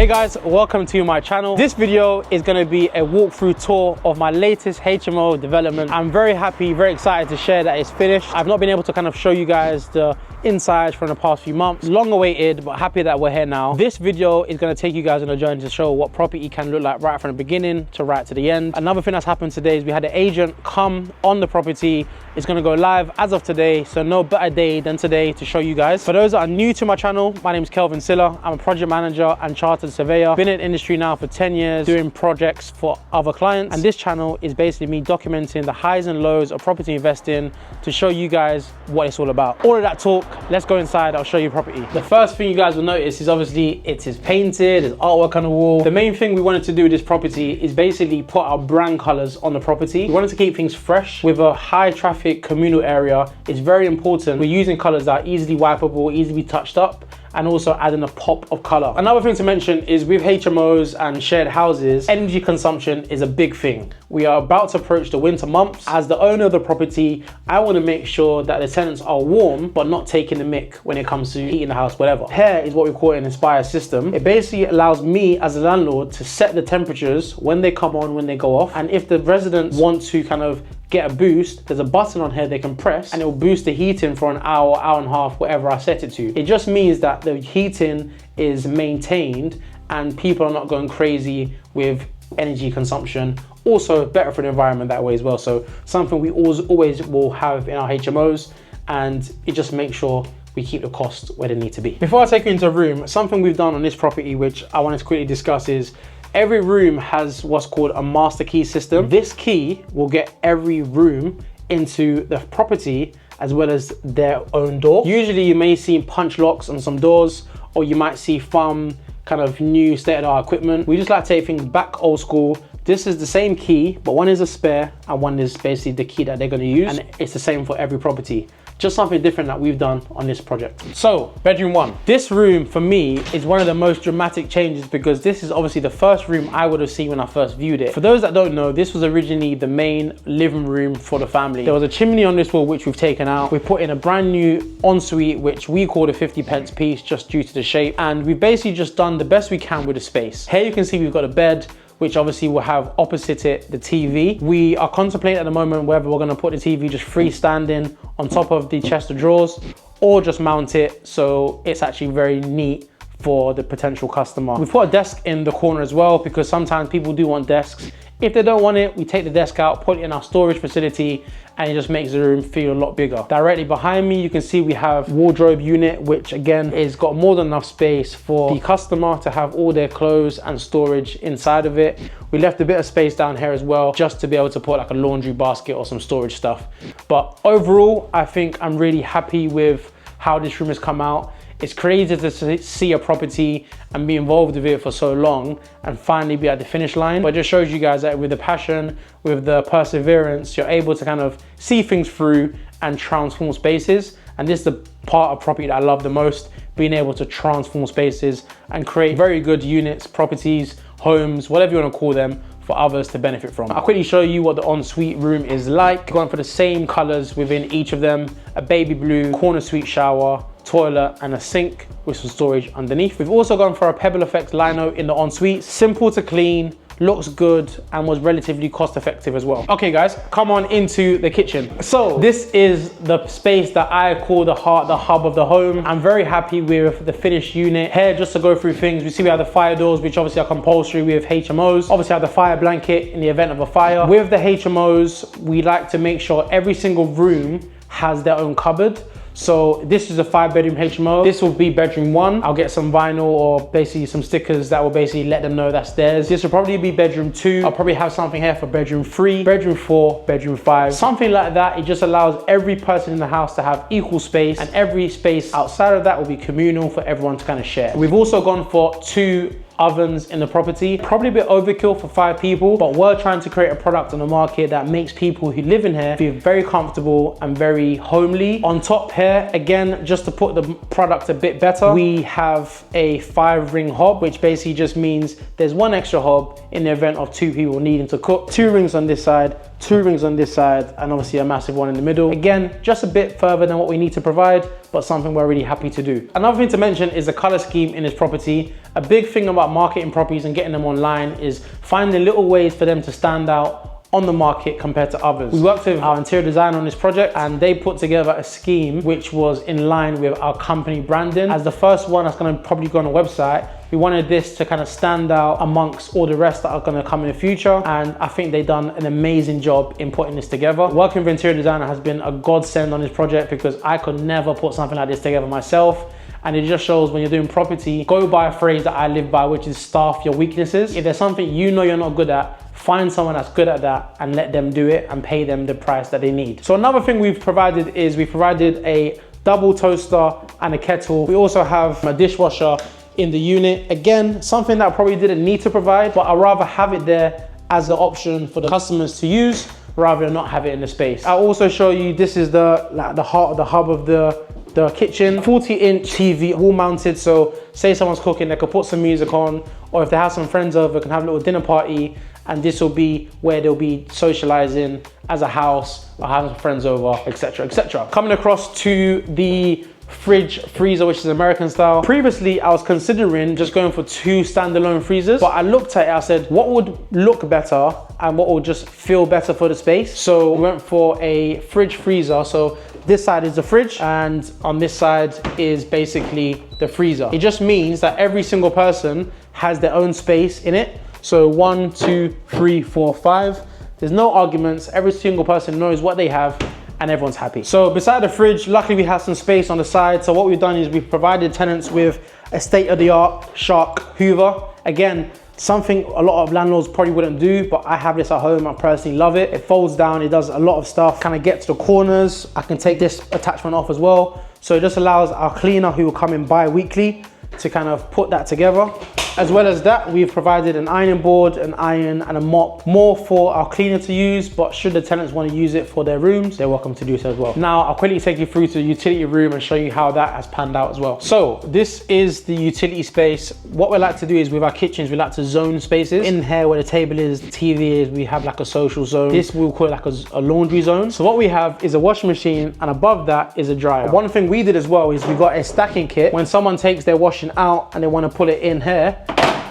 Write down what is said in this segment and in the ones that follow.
Hey guys, welcome to my channel. This video is going to be a walkthrough tour of my latest HMO development. I'm very happy, very excited to share that it's finished. I've not been able to kind of show you guys the insides from the past few months. Long awaited, but happy that we're here now. This video is going to take you guys on a journey to show what property can look like right from the beginning to right to the end. Another thing that's happened today is we had an agent come on the property. It's going to go live as of today, so no better day than today to show you guys. For those that are new to my channel, my name is Kelvin Silla. I'm a project manager and chartered surveyor. Been in the industry now for 10 years doing projects for other clients, and this channel is basically me documenting the highs and lows of property investing to show you guys what it's all about. All of that talk, let's go inside. I'll show you property. The first thing you guys will notice is obviously it is painted, there's artwork on the wall. The main thing we wanted to do with this property is basically put our brand colors on the property. We wanted to keep things fresh with a high traffic communal area. It's very important we're using colors that are easily wipeable, easily touched up, and also adding a pop of color. Another thing to mention is with HMOs and shared houses, energy consumption is a big thing. We are about to approach the winter months. As the owner of the property, I want to make sure that the tenants are warm, but not taking the mick when it comes to heating the house, whatever. Here is what we call an Inspire system. It basically allows me as a landlord to set the temperatures when they come on, when they go off. And if the residents want to kind of get a boost, there's a button on here they can press and it will boost the heating for an hour, hour and a half, whatever I set it to. It just means that the heating is maintained and people are not going crazy with energy consumption. Also better for the environment that way as well. So something we always will have in our HMOs, and it just makes sure we keep the costs where they need to be. Before I take you into a room, something we've done on this property which I wanted to quickly discuss is every room has what's called a master key system. This key will get every room into the property as well as their own door. Usually you may see punch locks on some doors, or you might see some kind of new state-of-the-art equipment. We just like to take things back old school. This is the same key, but one is a spare and one is basically the key that they're gonna use. And it's the same for every property. Just something different that we've done on this project. So, bedroom one. This room for me is one of the most dramatic changes because this is obviously the first room I would have seen when I first viewed it. For those that don't know, this was originally the main living room for the family. There was a chimney on this wall which we've taken out. We put in a brand new ensuite which we called a 50 pence piece just due to the shape. And we've basically just done the best we can with the space. Here you can see we've got a bed, which obviously will have opposite it the TV. We are contemplating at the moment whether we're gonna put the TV just freestanding on top of the chest of drawers or just mount it so it's actually very neat for the potential customer. We've put a desk in the corner as well because sometimes people do want desks. If they don't want it, we take the desk out, put it in our storage facility, and it just makes the room feel a lot bigger. Directly behind me, you can see we have wardrobe unit, which again is got more than enough space for the customer to have all their clothes and storage inside of it. We left a bit of space down here as well, just to be able to put like a laundry basket or some storage stuff. But overall, I think I'm really happy with how this room has come out. It's crazy to see a property and be involved with it for so long and finally be at the finish line. But it just shows you guys that with the passion, with the perseverance, you're able to kind of see things through and transform spaces. And this is the part of property that I love the most, being able to transform spaces and create very good units, properties, homes, whatever you want to call them, for others to benefit from. I'll quickly show you what the ensuite room is like. Going for the same colors within each of them, a baby blue corner suite shower, toilet and a sink with some storage underneath. We've also gone for a pebble effect lino in the ensuite. Simple to clean, looks good, and was relatively cost effective as well. Okay guys, come on into the kitchen. So this is the space that I call the heart, the hub of the home. I'm very happy with the finished unit. Here, just to go through things, we see we have the fire doors, which obviously are compulsory with HMOs. Obviously have the fire blanket in the event of a fire. With the HMOs, we like to make sure every single room has their own cupboard. So this is a 5-bedroom HMO. This will be bedroom one. I'll get some vinyl or basically some stickers that will basically let them know that's theirs. This will probably be bedroom two. I'll probably have something here for bedroom three, bedroom four, bedroom five, something like that. It just allows every person in the house to have equal space, and every space outside of that will be communal for everyone to kind of share. We've also gone for 2 ovens in the property. Probably a bit overkill for 5 people, but we're trying to create a product on the market that makes people who live in here feel very comfortable and very homely. On top here, again, just to put the product a bit better, we have a 5-ring hob, which basically just means there's 1 extra hob in the event of 2 people needing to cook. 2 rings on this side, 2 rings on this side, and obviously a massive one in the middle. Again, just a bit further than what we need to provide, but something we're really happy to do. Another thing to mention is the color scheme in this property. A big thing about marketing properties and getting them online is finding little ways for them to stand out on the market compared to others. We worked with our interior designer on this project and they put together a scheme which was in line with our company branding. As the first one that's going to probably go on a website, we wanted this to kind of stand out amongst all the rest that are going to come in the future, and I think they've done an amazing job in putting this together. Working with an interior designer has been a godsend on this project because I could never put something like this together myself. And it just shows when you're doing property, go by a phrase that I live by, which is staff your weaknesses. If there's something you know you're not good at, find someone that's good at that and let them do it and pay them the price that they need. So another thing we've provided is we've provided a double toaster and a kettle. We also have a dishwasher in the unit. Again, something that I probably didn't need to provide, but I'd rather have it there as an option for the customers to use rather than not have it in the space. I'll also show you, this is the heart, the hub of the kitchen, 40-inch TV wall mounted. So say someone's cooking, they could put some music on, or if they have some friends over, can have a little dinner party, and this will be where they'll be socializing as a house or having some friends over, etc, etc. Coming across to the fridge freezer, which is American style. Previously, I was considering just going for 2 standalone freezers, but I looked at it, I said, what would look better and what would just feel better for the space? So we went for a fridge freezer. So this side is the fridge and on this side is basically the freezer. It just means that every single person has their own space in it. So 1, 2, 3, 4, 5. There's no arguments. Every single person knows what they have and everyone's happy. So beside the fridge, luckily we have some space on the side. So what we've done is we've provided tenants with a state-of-the-art Shark Hoover. Again, something a lot of landlords probably wouldn't do, but I have this at home. I personally love it. It folds down, it does a lot of stuff, kind of gets to the corners. I can take this attachment off as well. So it just allows our cleaner who will come in bi-weekly to kind of put that together. As well as that, we've provided an ironing board, an iron and a mop, more for our cleaner to use, but should the tenants want to use it for their rooms, they're welcome to do so as well. Now, I'll quickly take you through to the utility room and show you how that has panned out as well. So this is the utility space. What we like to do is with our kitchens, we like to zone spaces. In here where the table is, the TV is, we have like a social zone. This we'll call it like a laundry zone. So what we have is a washing machine and above that is a dryer. One thing we did as well is we got a stacking kit. When someone takes their washing out and they want to put it in here,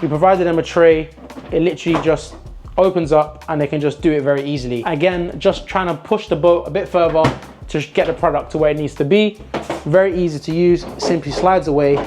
we provided them a tray. It literally just opens up and they can just do it very easily. Again, just trying to push the boat a bit further to get the product to where it needs to be. Very easy to use, simply slides away,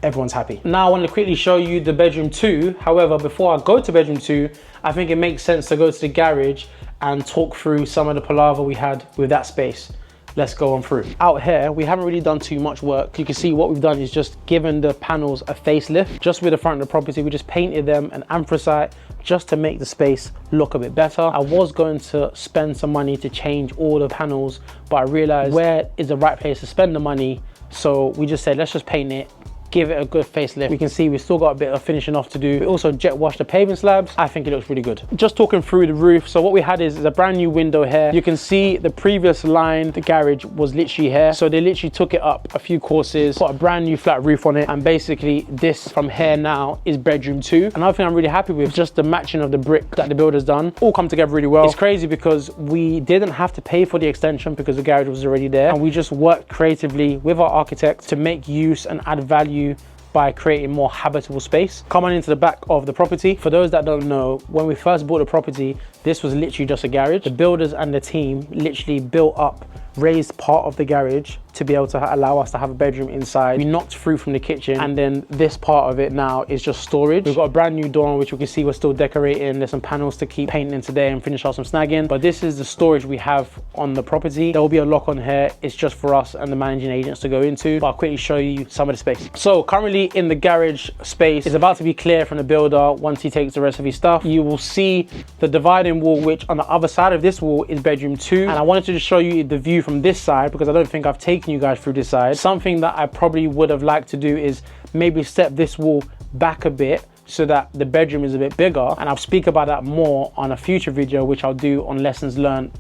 everyone's happy. Now I want to quickly show you the bedroom 2. However, before I go to bedroom 2, I think it makes sense to go to the garage and talk through some of the palaver we had with that space. Let's go on through. Out here, we haven't really done too much work. You can see what we've done is just given the panels a facelift. Just with the front of the property, we just painted them an anthracite just to make the space look a bit better. I was going to spend some money to change all the panels, but I realized where is the right place to spend the money. So we just said, let's just paint it, give it a good facelift. We can see we've still got a bit of finishing off to do. We also jet washed the paving slabs. I think it looks really good. Just talking through the roof. So what we had is a brand new window here. You can see the previous line, the garage was literally here. So they literally took it up a few courses, put a brand new flat roof on it. And basically this from here now is bedroom 2. Another thing I'm really happy with, just the matching of the brick that the builder's done, all come together really well. It's crazy because we didn't have to pay for the extension because the garage was already there. And we just worked creatively with our architect to make use and add value by creating more habitable space. Coming into the back of the property, for those that don't know, when we first bought the property, this was literally just a garage. The builders and the team literally built up, raised part of the garage to be able to allow us to have a bedroom inside. We knocked through from the kitchen, and then this part of it now is just storage. We've got a brand new door, which we can see we're still decorating. There's some panels to keep painting today and finish off some snagging. But this is the storage we have on the property. There will be a lock on here. It's just for us and the managing agents to go into. But I'll quickly show you some of the space. So currently in the garage space, it's about to be clear from the builder once he takes the rest of his stuff. You will see the dividing wall, which on the other side of this wall is bedroom 2. And I wanted to just show you the view from this side because I don't think I've taken you guys through this side. Something that I probably would have liked to do is maybe step this wall back a bit so that the bedroom is a bit bigger, and I'll speak about that more on a future video, which I'll do on lessons learned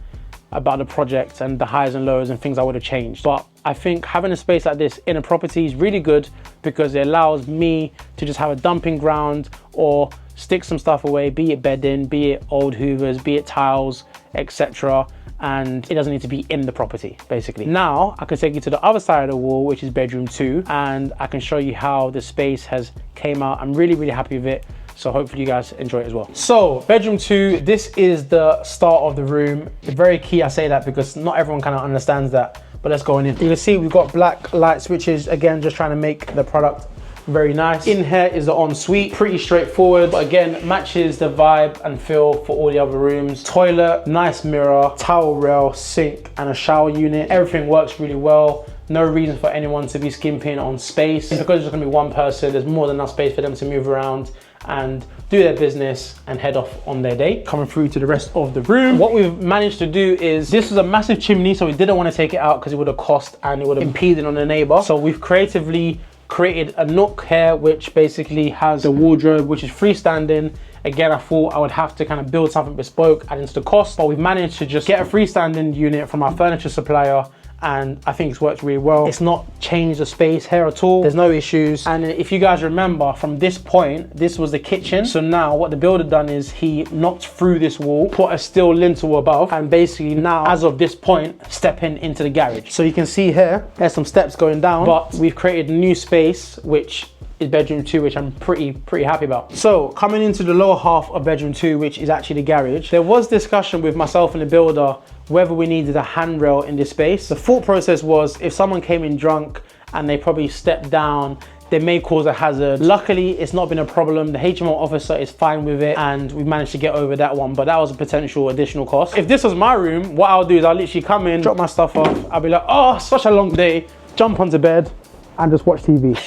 about the project and the highs and lows and things I would have changed. But I think having a space like this in a property is really good because it allows me to just have a dumping ground or stick some stuff away, be it bedding, be it old hoovers, be it tiles, etc., and it doesn't need to be in the property, basically. Now, I can take you to the other side of the wall, which is bedroom 2, and I can show you how the space has came out. I'm really, really happy with it. So hopefully you guys enjoy it as well. So bedroom 2, this is the start of the room. It's very key I say that because not everyone kind of understands that, but let's go in. You can see we've got black light switches, again, just trying to make the product very nice. In here is the ensuite, pretty straightforward, but again, matches the vibe and feel for all the other rooms. Toilet, nice mirror, towel rail, sink, and a shower unit. Everything works really well. No reason for anyone to be skimping on space. Because there's gonna be one person, there's more than enough space for them to move around and do their business and head off on their day. Coming through to the rest of the room. What we've managed to do is, this was a massive chimney, so we didn't want to take it out because it would have cost and it would have impeded on the neighbor. So we've creatively created a nook here, which basically has the wardrobe, which is freestanding. Again, I thought I would have to kind of build something bespoke, add into the cost, but we've managed to just get a freestanding unit from our furniture supplier, and I think it's worked really well. It's not changed the space here at all. There's no issues. And if you guys remember from this point, this was the kitchen. So now what the builder done is he knocked through this wall, put a steel lintel above, and basically now, as of this point, stepping into the garage. So you can see here, there's some steps going down, but we've created a new space, which is bedroom 2, which I'm pretty happy about. So coming into the lower half of bedroom 2, which is actually the garage, there was discussion with myself and the builder whether we needed a handrail in this space. The thought process was, if someone came in drunk and they probably stepped down, they may cause a hazard. Luckily, it's not been a problem. The HMO officer is fine with it, and we've managed to get over that one, but that was a potential additional cost. If this was my room, what I'll do is I'll literally come in, drop my stuff off, I'll be like, oh, such a long day, jump onto bed and just watch TV.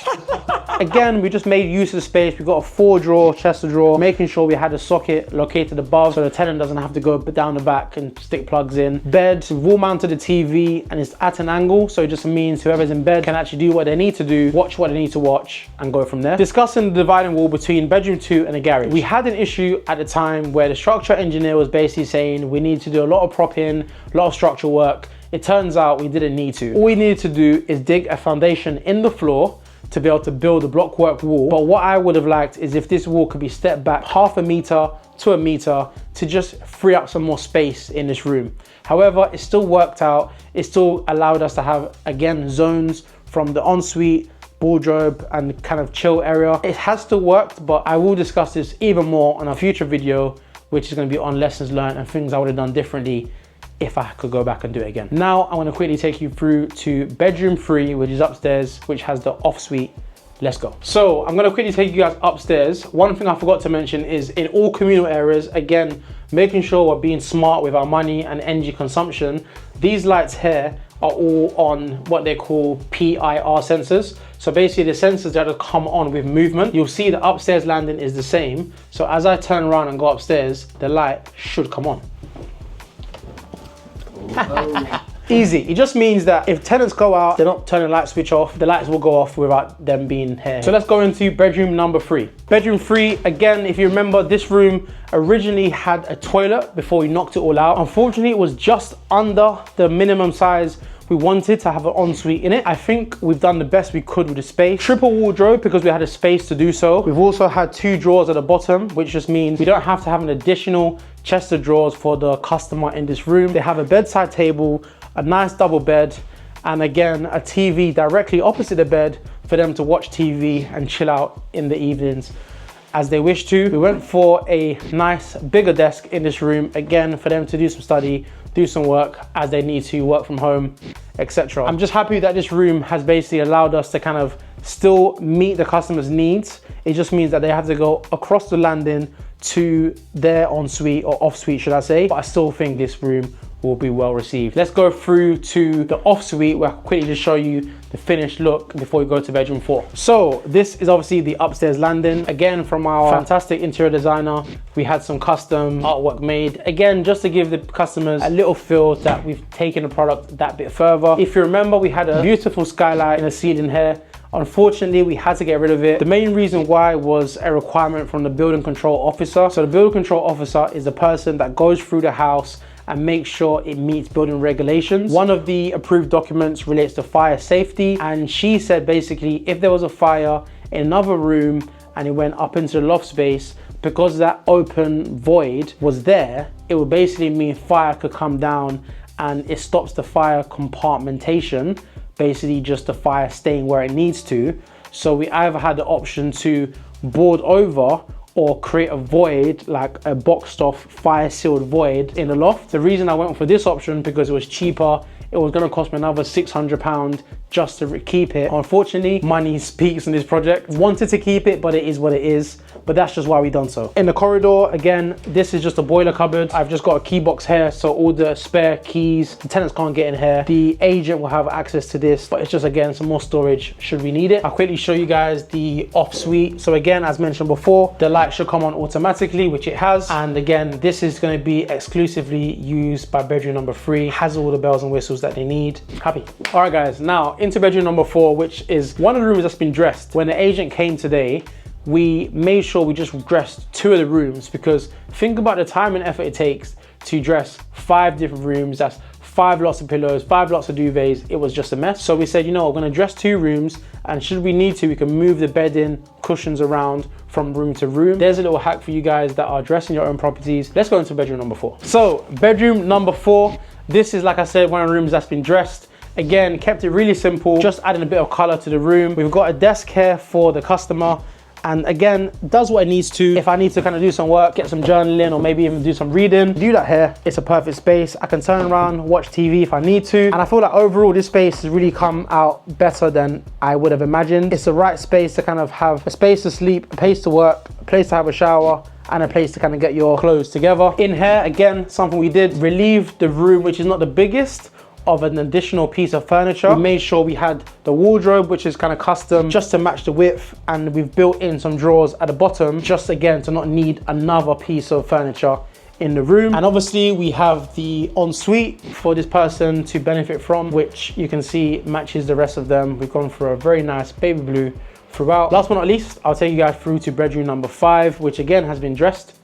Again, we just made use of the space. We've got a 4-drawer chest of drawer, making sure we had a socket located above so the tenant doesn't have to go down the back and stick plugs in. Bed, we've wall mounted the TV and it's at an angle, so it just means whoever's in bed can actually do what they need to do, watch what they need to watch, and go from there. Discussing the dividing wall between bedroom 2 and a garage. We had an issue at the time where the structure engineer was basically saying we need to do a lot of propping, a lot of structural work. It turns out we didn't need to. All we needed to do is dig a foundation in the floor to be able to build a blockwork wall. But what I would have liked is if this wall could be stepped back 1/2 meter to 1 meter to just free up some more space in this room. However, it still worked out. It still allowed us to have, again, zones from the ensuite, wardrobe, and kind of chill area. It has still worked, but I will discuss this even more on a future video, which is going to be on lessons learned and things I would have done differently if I could go back and do it again. Now I'm gonna quickly take you through to bedroom 3, which is upstairs, which has the off suite. Let's go. So I'm gonna quickly take you guys upstairs. One thing I forgot to mention is in all communal areas, again, making sure we're being smart with our money and energy consumption. These lights here are all on what they call PIR sensors. So basically the sensors that will come on with movement. You'll see the upstairs landing is the same. So as I turn around and go upstairs, the light should come on. Easy. It just means that if tenants go out, they're not turning the light switch off, the lights will go off without them being here. So let's go into bedroom number 3. Bedroom 3, again, if you remember, this room originally had a toilet before we knocked it all out. Unfortunately, it was just under the minimum size we wanted to have an ensuite in it. I think we've done the best we could with the space. Triple wardrobe because we had a space to do so. We've also had 2 drawers at the bottom, which just means we don't have to have an additional chest of drawers for the customer in this room. They have a bedside table, a nice double bed, and again, a TV directly opposite the bed for them to watch TV and chill out in the evenings as they wish to. We went for a nice bigger desk in this room, again, for them to do some study, do some work as they need to, work from home, etc. I'm just happy that this room has basically allowed us to kind of still meet the customer's needs. It just means that they have to go across the landing to their ensuite or off suite, should I say, but I still think this room will be well received. Let's go through to the off suite where I'll quickly just show you the finished look before we go to bedroom 4. So this is obviously the upstairs landing. Again, from our fantastic interior designer, we had some custom artwork made. Again, just to give the customers a little feel that we've taken the product that bit further. If you remember, we had a beautiful skylight in the ceiling here. Unfortunately, we had to get rid of it. The main reason why was a requirement from the building control officer. So the building control officer is the person that goes through the house and make sure it meets building regulations. One of the approved documents relates to fire safety, and she said basically if there was a fire in another room and it went up into the loft space, because that open void was there, it would basically mean fire could come down and it stops the fire compartmentation, basically just the fire staying where it needs to. So we either had the option to board over or create a void, like a boxed off fire sealed void in the loft. The reason I went for this option because it was cheaper. It was gonna cost me another £600 just to keep it. Unfortunately, money speaks in this project. Wanted to keep it, but it is what it is. But that's just why we done so. In the corridor, again, this is just a boiler cupboard. I've just got a key box here, so all the spare keys, the tenants can't get in here. The agent will have access to this, but it's just, again, some more storage should we need it. I'll quickly show you guys the off suite. So again, as mentioned before, the light should come on automatically, which it has. And again, this is gonna be exclusively used by bedroom number 3. Has all the bells and whistles that they need. Happy. All right, guys, now into bedroom number 4, which is one of the rooms that's been dressed. When the agent came today, we made sure we just dressed 2 of the rooms, because think about the time and effort it takes to dress 5 different rooms. That's 5 lots of pillows, 5 lots of duvets. It was just a mess. So we said, you know, we're gonna dress 2 rooms, and should we need to, we can move the bedding cushions around from room to room. There's a little hack for you guys that are dressing your own properties. Let's go into bedroom number 4. So bedroom number 4, this is, like I said, one of the rooms that's been dressed. Again, kept it really simple, just adding a bit of color to the room. We've got a desk here for the customer, and again, does what it needs to. If I need to kind of do some work, get some journaling, or maybe even do some reading, do that here. It's a perfect space. I can turn around, watch TV if I need to. And I feel like overall, this space has really come out better than I would have imagined. It's the right space to kind of have a space to sleep, a place to work, a place to have a shower, and a place to kind of get your clothes together. In here, again, something we did, relieve the room, which is not the biggest, of an additional piece of furniture. We made sure we had the wardrobe, which is kind of custom, just to match the width, and we've built in some drawers at the bottom, just again to not need another piece of furniture in the room. And obviously we have the ensuite for this person to benefit from, which you can see matches the rest of them. We've gone for a very nice baby blue throughout. Last but not least, I'll take you guys through to bedroom number 5, which again has been dressed.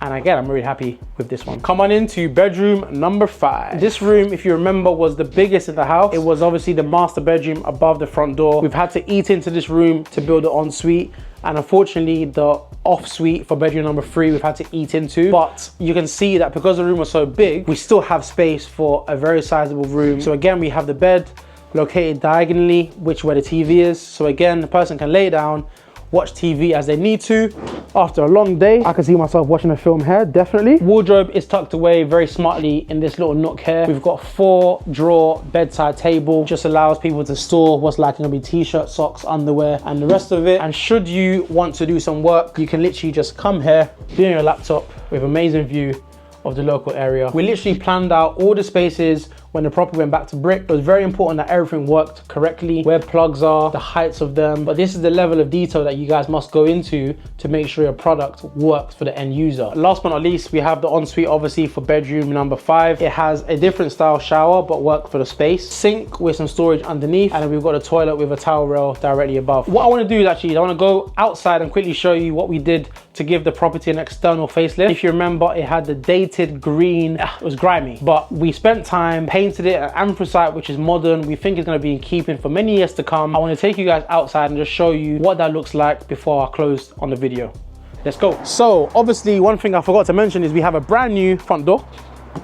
And again, I'm really happy with this one. Come on into bedroom number 5. This room, if you remember, was the biggest in the house. It was obviously the master bedroom above the front door. We've had to eat into this room to build the ensuite. And unfortunately, the off suite for bedroom number 3, we've had to eat into. But you can see that because the room was so big, we still have space for a very sizable room. So again, we have the bed located diagonally, which where the TV is. So again, the person can lay down, watch TV as they need to. After a long day, I can see myself watching a film here, definitely. Wardrobe is tucked away very smartly in this little nook here. We've got 4 drawer bedside table, just allows people to store what's likely to be t-shirts, socks, underwear, and the rest of it. And should you want to do some work, you can literally just come here, be on your laptop with amazing view of the local area. We literally planned out all the spaces when the property went back to brick. It was very important that everything worked correctly, where plugs are, the heights of them. But this is the level of detail that you guys must go into to make sure your product works for the end user. Last but not least, we have the ensuite, obviously, for bedroom number 5. It has a different style shower, but work for the space. Sink with some storage underneath, and then we've got a toilet with a towel rail directly above. What I want to do is actually, I want to go outside and quickly show you what we did to give the property an external facelift. If you remember, it had the dated green, it was grimy, but we spent time, painted it at anthracite, which is modern. We think it's going to be in keeping for many years to come. I want to take you guys outside and just show you what that looks like before I close on the video. Let's go. So obviously, one thing I forgot to mention is we have a brand new front door,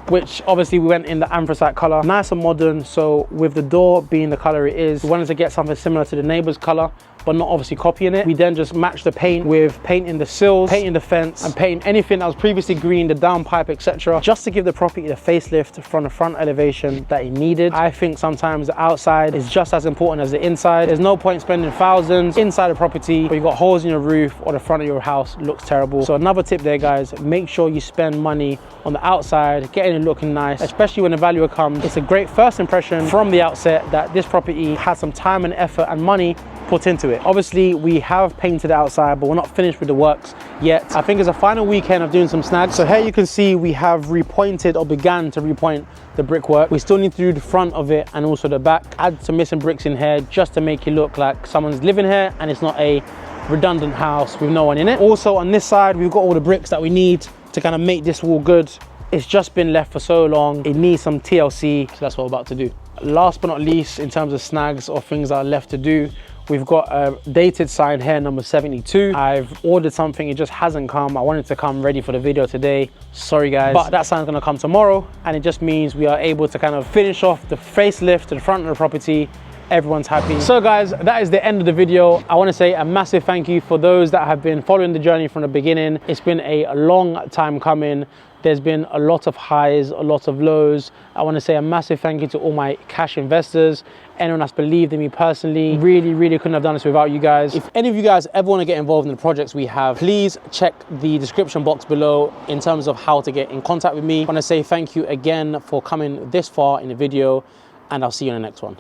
which obviously we went in the anthracite color, nice and modern. So with the door being the color it is, we wanted to get something similar to the neighbor's color, but not obviously copying it. We then just matched the paint with painting the sills, painting the fence, and painting anything that was previously green, the downpipe, etc., just to give the property the facelift from the front elevation that it needed. I think sometimes the outside is just as important as the inside. There's no point spending thousands inside a property where you've got holes in your roof or the front of your house looks terrible. So another tip there, guys, make sure you spend money on the outside, getting it looking nice, especially when the valuer comes. It's a great first impression from the outset that this property has some time and effort and money put into it. Obviously, we have painted outside, but we're not finished with the works yet. I think it's a final weekend of doing some snags. So here you can see we have repointed or began to repoint the brickwork. We still need to do the front of it and also the back. Add some missing bricks in here just to make it look like someone's living here and it's not a redundant house with no one in it. Also on this side, we've got all the bricks that we need to kind of make this wall good. It's just been left for so long. It needs some TLC, so that's what we're about to do. Last but not least, in terms of snags or things that are left to do, We've got a dated sign here, number 72. I've ordered something, it just hasn't come. I wanted to come ready for the video today. Sorry guys, but that sign's gonna come tomorrow, and it just means we are able to kind of finish off the facelift to the front of the property. Everyone's happy. So guys, that is the end of the video. I want to say a massive thank you for those that have been following the journey from the beginning. It's been a long time coming. There's been a lot of highs, a lot of lows. I want to say a massive thank you to all my cash investors, anyone that's believed in me personally. Really couldn't have done this without you guys. If any of you guys ever want to get involved in the projects we have, please check the description box below in terms of how to get in contact with me. I want to say thank you again for coming this far in the video, and I'll see you in the next one.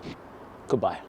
Goodbye.